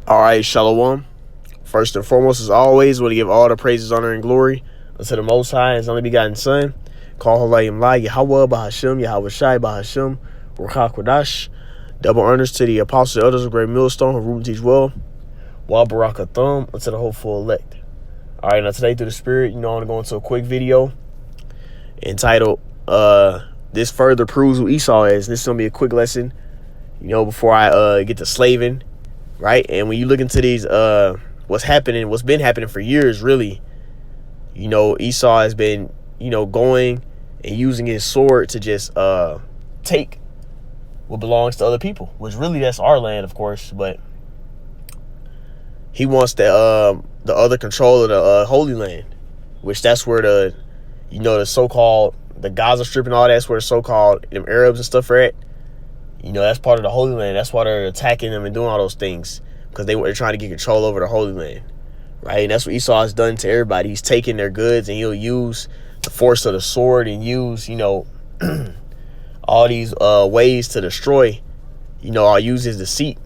All right, Shalom. First and foremost, as always, we want to give all the praises, honor, and glory unto the Most High and His only begotten Son. Call Halayim La, Yahweh, Bahashim, Yahweh Shai, Bahashim, Ruach HaKodesh. Double honors to the apostles and elders of Great Millstone who root and teach well. Wa Barakathum unto the hopeful elect. All right, now today through the Spirit, I want to go into a quick video entitled, This Further Proves Who Esau Is. This is going to be a quick lesson, before I get to slaving. Right. And when you look into these, what's been happening for years, really, Esau has been, going and using his sword to just take what belongs to other people, which really that's our land, of course. But he wants the other control of the Holy Land, which that's where the so-called the Gaza Strip and all that's where the so-called them Arabs and stuff are at. That's part of the Holy Land. That's why they're attacking them and doing all those things, because they're trying to get control over the Holy Land, right? And that's what Esau has done to everybody. He's taking their goods, and he'll use the force of the sword and use, all these ways to destroy. I'll use his deceit,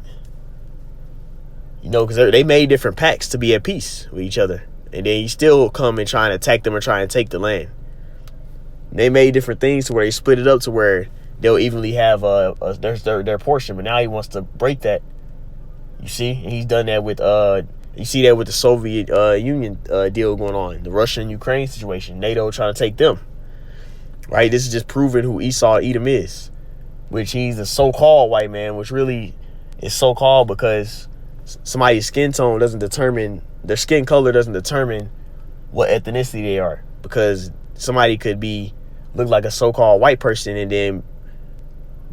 because they made different pacts to be at peace with each other, and then he still come and try and attack them or try and take the land. They made different things to where he split it up to where they'll evenly have their portion, but now he wants to break that. You see, and he's done that with you see that with the Soviet Union deal going on, the Russia-Ukraine situation, NATO trying to take them. Right, this is just proving who Esau Edom is, which he's a so-called white man, which really is so-called because somebody's skin tone doesn't determine, their skin color doesn't determine what ethnicity they are, because somebody could look like a so-called white person and then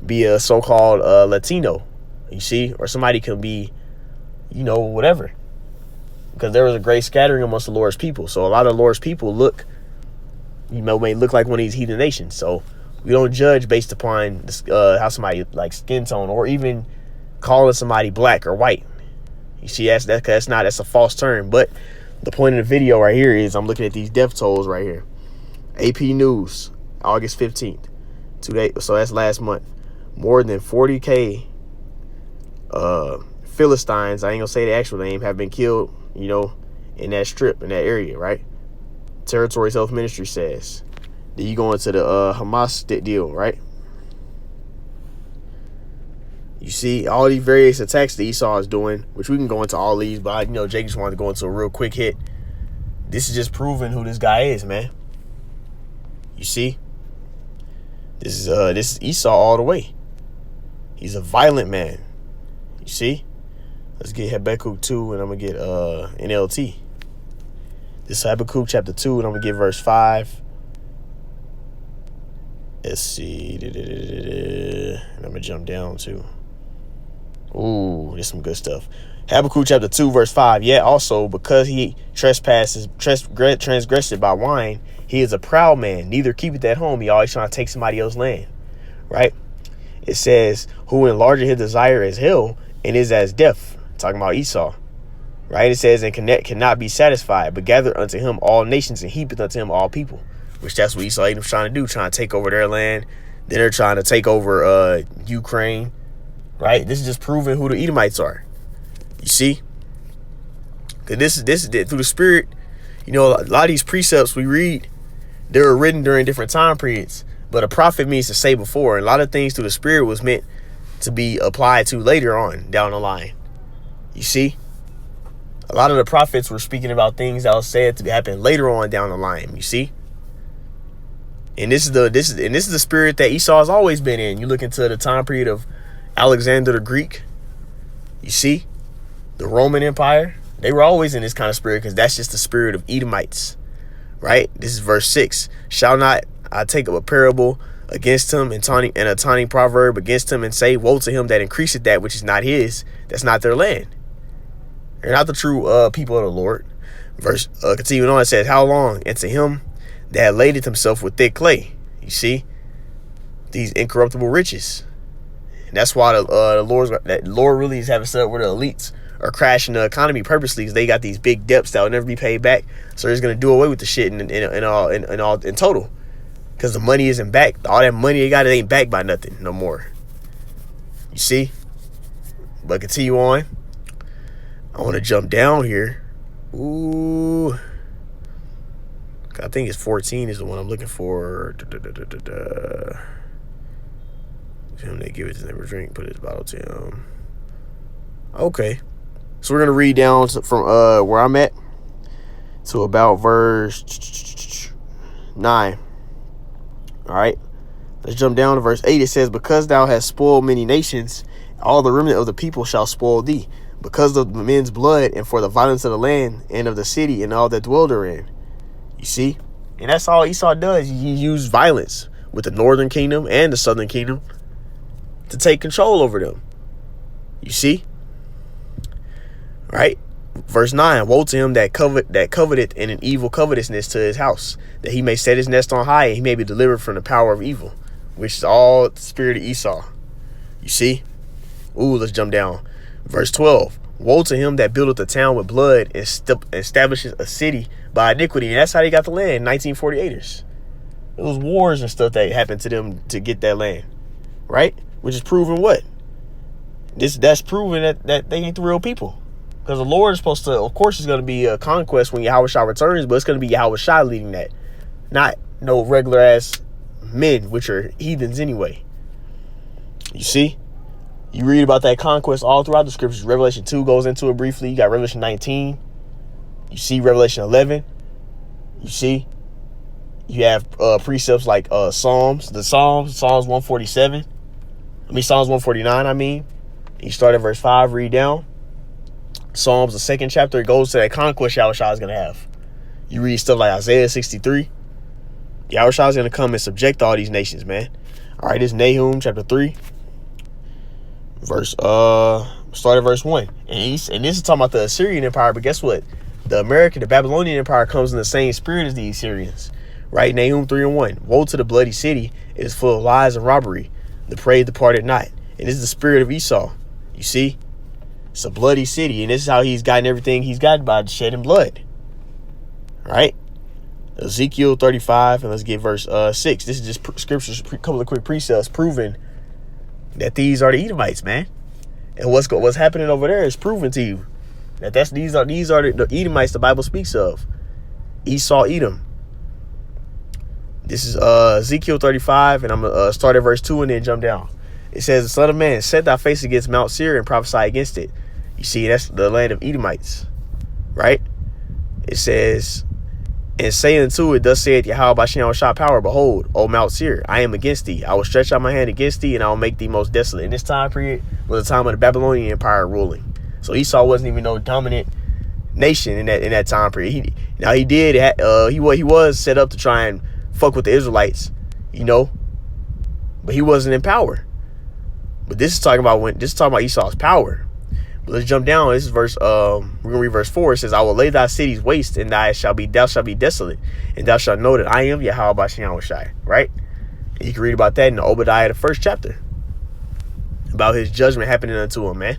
be a so-called Latino, you see, or somebody can be, whatever, because there was a great scattering amongst the Lord's people. So a lot of the Lord's people may look like one of these heathen nations. So we don't judge based upon how somebody like skin tone, or even calling somebody black or white. You see, that's a false term. But the point of the video right here is I'm looking at these death tolls right here. AP News, August 15th, today. So that's last month. More than 40K Philistines, I ain't gonna say the actual name, have been killed, in that strip, in that area, right? Territory Self Ministry says. Then you go into the Hamas deal, right? You see all these various attacks that Esau is doing, which we can go into all these, but Jake just wanted to go into a real quick hit. This is just proving who this guy is, man. You see? This is Esau all the way. He's a violent man. You see? Let's get Habakkuk 2, and I'm going to get NLT. This is Habakkuk chapter 2, and I'm going to get verse 5. Let's see. And I'm going to jump down to. Ooh, there's some good stuff. Habakkuk chapter 2, verse 5. Yet also, because he transgressed by wine, he is a proud man, neither keepeth at home. He always trying to take somebody else's land, right? It says, who enlargeth his desire as hell and is as death. Talking about Esau, right? It says, and cannot be satisfied, but gather unto him all nations and heapeth unto him all people. Which that's what Esau Edom's trying to do, trying to take over their land. Then they're trying to take over Ukraine, right? This is just proving who the Edomites are. You see? Because this through the Spirit, a lot of these precepts we read, they were written during different time periods. But a prophet means to say before. And a lot of things through the Spirit was meant to be applied to later on down the line. You see? A lot of the prophets were speaking about things that was said to happen later on down the line. You see? And this is the spirit that Esau has always been in. You look into the time period of Alexander the Greek. You see? The Roman Empire. They were always in this kind of spirit, because that's just the spirit of Edomites. Right? This is verse 6. Shall not I take up a parable against him and a taunting proverb against him, and say, woe to him that increaseth that which is not his, that's not their land. They're not the true people of the Lord. Verse continuing on, it says, how long? And to him that ladeth himself with thick clay. You see? These incorruptible riches. And that's why the Lord really is having set up where the elites are crashing the economy purposely, because they got these big debts that will never be paid back. So he's going to do away with the shit in total. Because the money isn't back. All that money they got, it ain't backed by nothing no more. You see? But continue on. I want to jump down here. Ooh. I think it's 14 is the one I'm looking for. Him, they give it to never drink, put his bottle to him. Okay. So we're going to read down from where I'm at to about verse 9. All right. Let's jump down to verse 8. It says, because thou hast spoiled many nations, all the remnant of the people shall spoil thee, because of men's blood and for the violence of the land and of the city and all that dwell therein. You see? And that's all Esau does. He used violence with the northern kingdom and the southern kingdom to take control over them. You see? Right? Verse 9, woe to him that coveteth in an evil covetousness to his house, that he may set his nest on high, and he may be delivered from the power of evil, which is all the spirit of Esau. You see? Ooh, let's jump down. Verse 12, woe to him that buildeth a town with blood and establishes a city by iniquity. And that's how they got the land, 1948ers. It was wars and stuff that happened to them to get that land. Right? Which is proving what? That's proving that they ain't the real people. Because the Lord is supposed to, of course, it's going to be a conquest when Yahushua returns, but it's going to be Yahushua leading that. Not no regular ass men, which are heathens anyway. You see? You read about that conquest all throughout the scriptures. Revelation 2 goes into it briefly. You got Revelation 19. You see Revelation 11. You see? You have precepts like Psalms 147. Psalms 149, You start at verse 5, read down. Psalms, the second chapter, it goes to that conquest Yahushua is going to have. You read stuff like Isaiah 63. Yahushua is going to come and subject all these nations, man. All right, this is Nahum chapter 3. Start at verse 1. And this is talking about the Assyrian Empire, but guess what? The Babylonian Empire comes in the same spirit as the Assyrians. Right? Nahum 3:1. Woe to the bloody city, it is full of lies and robbery. The prey departed not. And this is the spirit of Esau. You see? It's a bloody city, and this is how he's gotten everything he's gotten by shedding blood. Right? Ezekiel 35, and let's get verse 6. This is just scriptures, a couple of quick precepts proving that these are the Edomites, man. And what's happening over there is proven to you that these are the Edomites the Bible speaks of. Esau, Edom. This is Ezekiel 35, and I'm gonna start at verse 2 and then jump down. It says, "Son of man, set thy face against Mount Seir and prophesy against it." You see, that's the land of Edomites, right? It says, "And say unto it, thus saith Yahweh Bashem Shah power, behold, O Mount Seir, I am against thee. I will stretch out my hand against thee, and I will make thee most desolate." In this time period was the time of the Babylonian Empire ruling. So Esau wasn't even no dominant nation in that time period. He was set up to try and fuck with the Israelites, but he wasn't in power. But this is talking about Esau's power. But let's jump down. This is verse. We're gonna read verse 4. It says, "I will lay thy cities waste, and thou shalt be desolate, and thou shalt know that I am Yahweh Bashem Shai." Right? And you can read about that in the Obadiah, the first chapter, about his judgment happening unto him, man.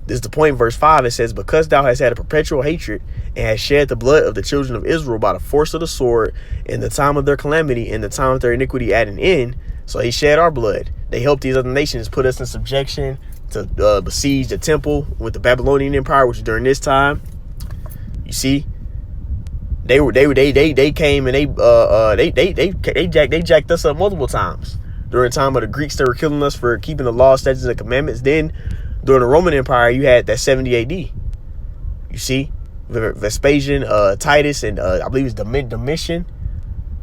This is the point. Verse 5. It says, "Because thou hast had a perpetual hatred, and hast shed the blood of the children of Israel by the force of the sword, in the time of their calamity, in the time of their iniquity at an end." So he shed our blood. They helped these other nations put us in subjection to besiege the temple with the Babylonian Empire, which is during this time. You see, they came and they jacked us up multiple times during the time of the Greeks. They were killing us for keeping the law, statutes, and commandments. Then during the Roman Empire, you had that 70 AD. You see, Vespasian, Titus, and I believe it's Domitian.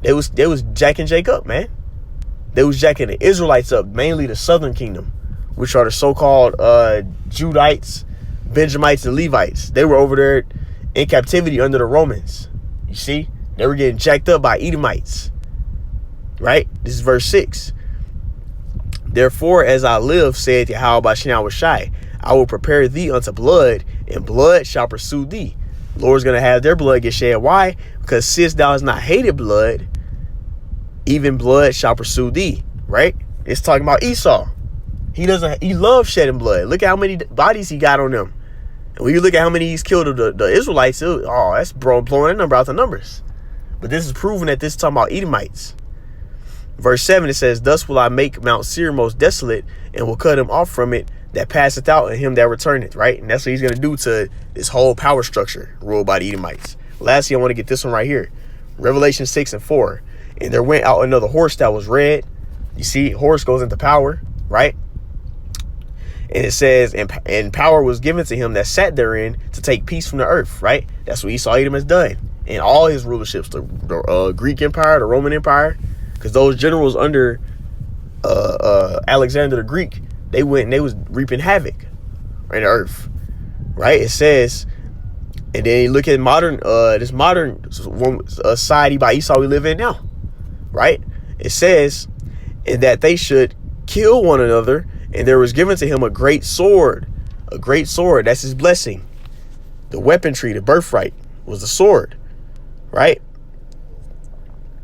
They was jacking Jacob, man. They was jacking the Israelites up, mainly the southern kingdom, which are the so-called Judites, Benjamites, and Levites. They were over there in captivity under the Romans. You see? They were getting jacked up by Edomites. Right? This is verse 6. "Therefore, as I live, saith Yahweh Bashem Shai, I will prepare thee unto blood, and blood shall pursue thee." The Lord's going to have their blood get shed. Why? Because since thou hast not hated blood, even blood shall pursue thee. Right? It's talking about Esau. He loves shedding blood. Look at how many bodies he got on them. And when you look at how many he's killed of the Israelites, that's blowing that number out the numbers. But this is proving that this is talking about Edomites. Verse 7, it says, "Thus will I make Mount Seir most desolate, and will cut him off from it, that passeth out and him that returneth, right? And that's what he's going to do to this whole power structure ruled by the Edomites. Lastly, I want to get this one right here. Revelation 6:4. And there went out another horse that was red. You see, horse goes into power, right? And it says, and power was given to him that sat therein to take peace from the earth, right? That's what Esau Edom has done in all his rulerships, the Greek Empire, the Roman Empire, because those generals under Alexander the Greek, they went and they was reaping havoc in the earth, right? It says, and then you look at this modern society by Esau we live in now, right? It says, and that they should kill one another, and there was given to him a great sword. A great sword, that's his blessing. The weaponry, the birthright, was the sword, right?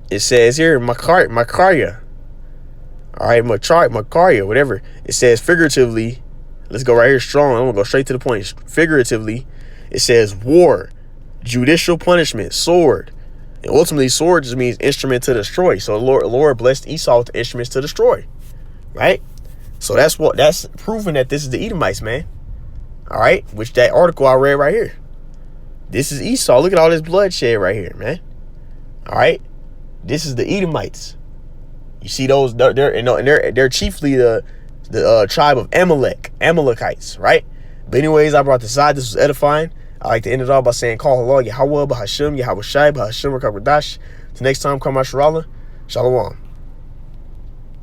It says here, Makaria. All right, Makaria, whatever. It says figuratively, let's go right here strong. I'm going to go straight to the point. Figuratively, it says war, judicial punishment, sword. And ultimately, sword just means instrument to destroy. So the Lord blessed Esau with instruments to destroy, right? So that's proving that this is the Edomites, man. All right, which that article I read right here. This is Esau. Look at all this bloodshed right here, man. All right, this is the Edomites. You see those? They're chiefly the tribe of Amalekites, right? But anyways, I brought this side. This was edifying. I like to end it all by saying, Call Allah, Yahweh, Bahashim, Yahweh Shai, Bahashim, Rakabadash. Till next time, Kamasharallah. Shalom.